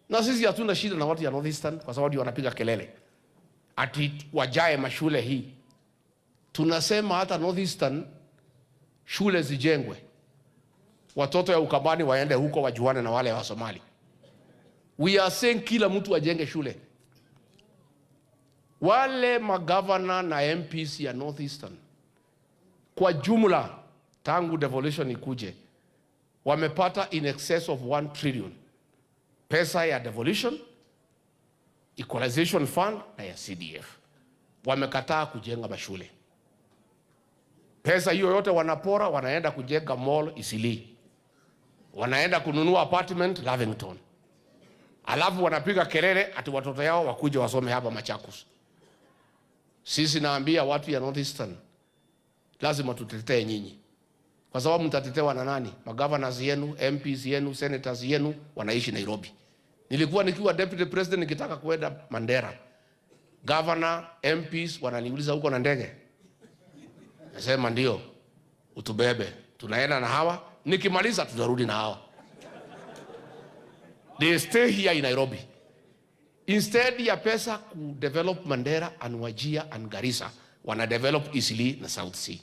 Na sisi hatuna shida na watu ya Northeastern kwa sababu wanapiga kelele ati wajae mashule hii. Tunasema hata Northeastern shule zijengwe, watoto ya Ukambani waende huko wajuane na wale wa Somali. We are saying kila mtu ajenge shule. Wale magavana na MPs ya Northeastern kwa jumla tangu devolution ikuje wamepata in excess of 1 trillion pesa ya devolution, equalization fund na ya CDF. Wamekataa kujenga mashule. Pesa hiyo yote wanapora, wanaenda kujenga mall Eastleigh, wanaenda kununua apartment Lavington, alafu wanapiga kelele ati watoto yao wakuje wasome hapa Machakos. Sisi naambia watu ya Northeastern lazima tutetee nyinyi, kwa sababu mtatetewa na nani? Magovernors yenu, MPs yenu, senators yenu wanaishi Nairobi. Nilikuwa nikiwa deputy president nikitaka kwenda Mandera, governor, MPs wananiuliza huko na ndege. Nasema ndio, utubebe, tunaenda na hawa, nikimaliza tutarudi na hawa. They stay here in Nairobi. Instead ya pesa ku develop Mandera and Wajir and Garissa, wana develop Eastleigh na South Sea.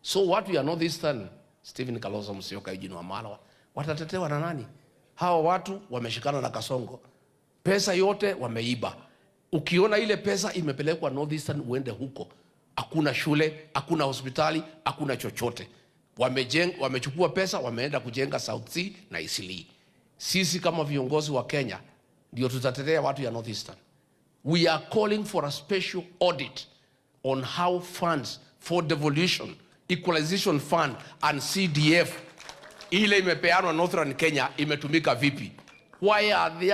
So watu ya Northeastern, Stephen Kalonzo Musyoka, Eugene Wamalwa, watatetewa na nani? Hawa watu wameshikana na Kasongo. Pesa yote wameiba. Ukiona ile pesa imepelekwa Northeastern, uende huko, hakuna shule, hakuna hospitali, hakuna chochote. Wamechukua pesa, wameenda kujenga South Sea na Eastleigh. Sisi kama viongozi wa Kenya ndio tutatetea watu ya Northeastern. We are calling for a special audit on how funds for devolution, equalization fund and CDF ile imepeanwa Northern Kenya imetumika vipi. Why are they